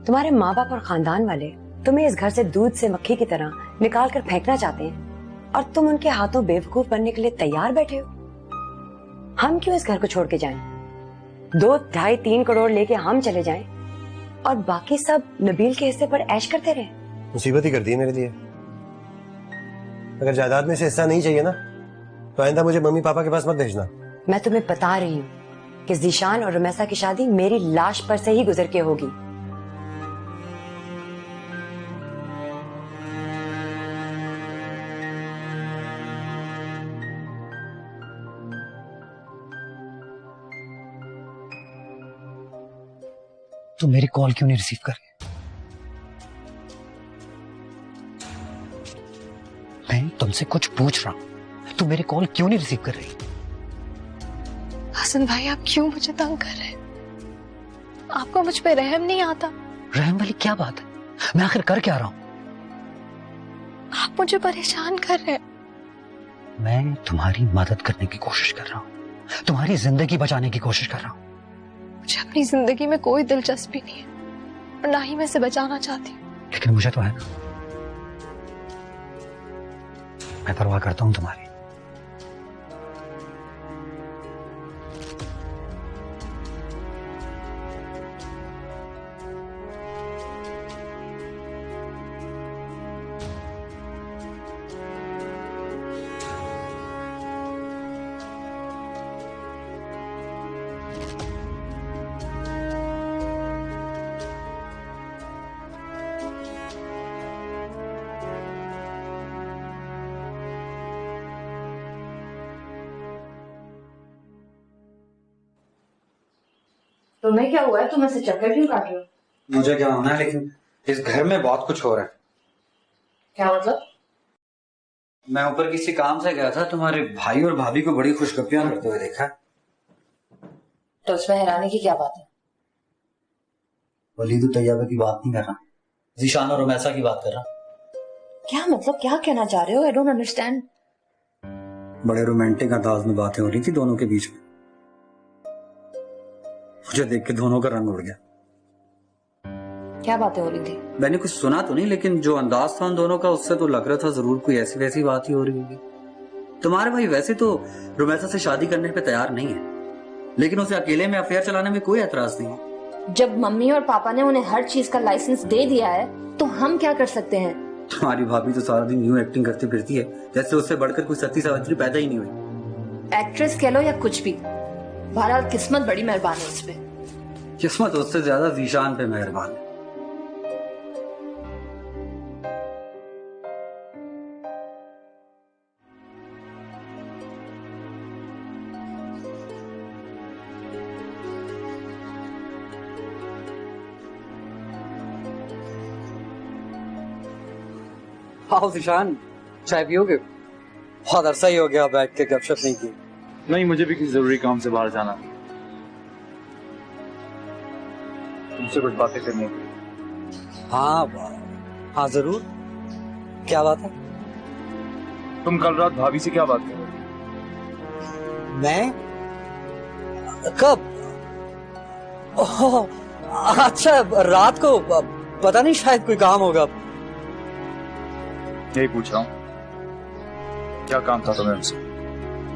[SPEAKER 11] तुम्हारे माँ बाप और खानदान वाले तुम्हें इस घर से दूध से मक्खी की तरह निकाल कर फेंकना चाहते हैं और तुम उनके हाथों बेवकूफ बनने के लिए तैयार बैठे हो। हम क्यों इस घर को छोड़ के जाएं? 2, 2.5, 3 करोड़ लेके हम चले जाएं और बाकी सब नबील के हिस्से पर ऐश करते रहे।
[SPEAKER 10] मुसीबत ही कर दी मेरे लिए। अगर जायदाद में से हिस्सा नहीं चाहिए ना तो आइंदा मुझे मम्मी पापा के पास मत भेजना।
[SPEAKER 11] मैं तुम्हें बता रही हूँ कि जीशान और रुमैसा की शादी मेरी लाश पर से ही गुजर के होगी।
[SPEAKER 8] तुम मेरी कॉल क्यों नहीं रिसीव कर रही? मैं तुमसे कुछ पूछ रहा हूं, तुम मेरी कॉल क्यों नहीं रिसीव कर रही?
[SPEAKER 15] हसन भाई, आप क्यों मुझे तंग कर रहे हैं? आपको मुझ पे रहम नहीं आता?
[SPEAKER 8] रहम वाली क्या बात है? मैं आखिर कर क्या रहा हूं?
[SPEAKER 15] आप मुझे परेशान कर रहे हैं।
[SPEAKER 8] मैं तुम्हारी मदद करने की कोशिश कर रहा हूं, तुम्हारी जिंदगी बचाने की कोशिश कर रहा हूं।
[SPEAKER 15] मुझे अपनी जिंदगी में कोई दिलचस्पी नहीं है और ना ही मैं इसे बचाना चाहती हूँ।
[SPEAKER 8] लेकिन मुझे तो है ना, मैं परवाह करता हूं तुम्हारी।
[SPEAKER 2] तुम्हें क्या हुआ है? तुम ऐसे चक्कर क्यों काट रहे हो?
[SPEAKER 8] मुझे क्या होना है, लेकिन इस घर में बहुत कुछ हो रहा है।
[SPEAKER 2] क्या मतलब?
[SPEAKER 8] मैं ऊपर किसी काम से गया था, तुम्हारे भाई और भाभी को बड़ी खुशखबरियां करते हुए देखा।
[SPEAKER 2] तो उसमें हैरानी की क्या बात है?
[SPEAKER 8] वलीद तैयबा की बात नहीं कर रहा, जीशान और रुमैसा की बात कर रहा।
[SPEAKER 2] क्या मतलब? क्या कहना चाह रहे हो? I don't understand.
[SPEAKER 8] बड़े रोमांटिक अंदाज में बातें हो रही थी दोनों के बीच में। मुझे देख के दोनों का रंग उड़ गया।
[SPEAKER 2] क्या बातें हो रही थी?
[SPEAKER 8] मैंने कुछ सुना तो नहीं, लेकिन जो अंदाज था उन दोनों का, उससे तो लग रहा था जरूर कोई ऐसी वैसी बात ही हो रही होगी। तुम्हारे भाई वैसे तो रुमैसा से शादी करने पे तैयार नहीं है, लेकिन उसे अकेले में अफेयर चलाने में कोई एतराज नहीं है।
[SPEAKER 2] जब मम्मी और पापा ने उन्हें हर चीज का लाइसेंस दे दिया है तो हम क्या कर सकते हैं?
[SPEAKER 8] तुम्हारी भाभी तो सारा दिन यूं एक्टिंग करती फिरती है जैसे उससे बढ़कर कोई सती सावित्री पैदा ही नहीं हुई।
[SPEAKER 2] एक्ट्रेस कह लो या कुछ भी, बहरहाल किस्मत बड़ी मेहरबान है उस पे।
[SPEAKER 8] किस्मत उससे ज्यादा जीशान पे मेहरबान है। आओ जीशान, चाय पियोगे? बहुत अरसा ही हो गया बैठ के गपशप नहीं की।
[SPEAKER 7] नहीं, मुझे भी किसी जरूरी काम से बाहर जाना, तुमसे कुछ बातें करनी है।
[SPEAKER 8] हाँ जरूर। क्या बात है?
[SPEAKER 7] तुम कल रात भाभी से क्या बात कर रहे थे?
[SPEAKER 8] मैं? कब? ओह, अच्छा, रात को। पता नहीं, शायद कोई काम होगा।
[SPEAKER 7] यही पूछ रहा हूँ, क्या काम था तुम्हें उनसे?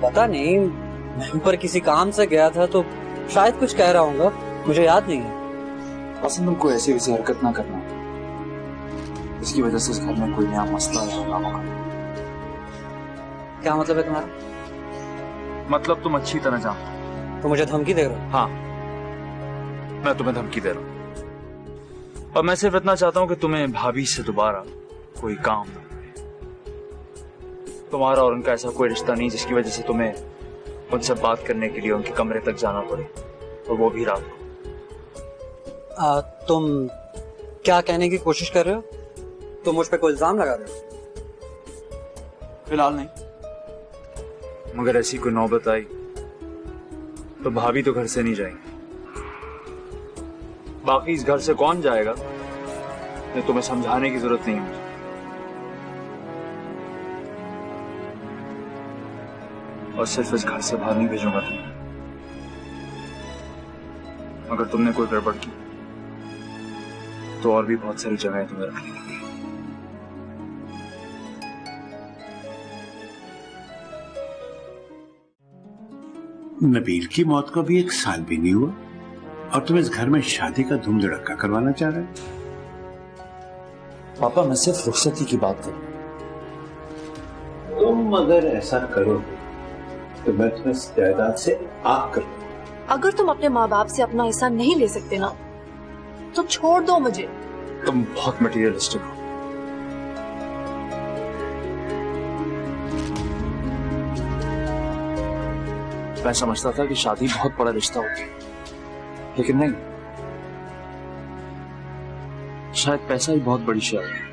[SPEAKER 8] पता नहीं, मैं ऊपर किसी काम से गया था तो शायद कुछ कह रहा हूँगा, मुझे याद नहीं है।
[SPEAKER 7] पसंद तुमको ऐसी वैसी हरकत ना करना, इसकी वजह से इस घर में कोई नया मसला या हंगामा होगा।
[SPEAKER 8] क्या मतलब है तुम्हारा?
[SPEAKER 7] मतलब तुम अच्छी तरह जानते।
[SPEAKER 8] तो मुझे धमकी दे रहे हो?
[SPEAKER 7] हाँ, मैं तुम्हें धमकी दे रहा हूँ, और मैं सिर्फ इतना चाहता हूँ कि तुम्हें भाभी से दोबारा कोई काम ना। तुम्हारा और उनका ऐसा कोई रिश्ता नहीं जिसकी वजह से तुम्हें उनसे बात करने के लिए उनके कमरे तक जाना पड़े, और वो भी रात को।
[SPEAKER 8] तुम क्या कहने की कोशिश कर रहे हो? तुम मुझ पे कोई इल्जाम लगा रहे हो?
[SPEAKER 7] फिलहाल नहीं, मगर ऐसी कोई नौबत आई तो भाभी तो घर से नहीं जाएंगी। बाकी इस घर से कौन जाएगा ये तुम्हें समझाने की जरूरत नहीं है। और सिर्फ इस घर से बाहर नहीं भेजूंगा तुम्हें, अगर तुमने कोई गड़बड़ की तो और भी बहुत सारी जगह तुम्हें रखनी होगी।
[SPEAKER 6] नबील की मौत को भी 1 साल भी नहीं हुआ। और तुम इस घर में शादी का धूम धड़क्का करवाना चाह रहे हो?
[SPEAKER 7] पापा मैं सिर्फ रुखसती की बात कर रहा हूं।
[SPEAKER 6] तुम अगर ऐसा करोगे तो मैं तुम्हें इस जायदाद से आग कर दूंगा।
[SPEAKER 9] अगर तुम अपने माँ बाप से अपना हिस्सा नहीं ले सकते ना तो छोड़ दो मुझे।
[SPEAKER 7] तुम बहुत मटीरियलिस्टिक हो। मैं समझता था कि शादी बहुत बड़ा रिश्ता होती है, लेकिन नहीं, शायद पैसा ही बहुत बड़ी शय है।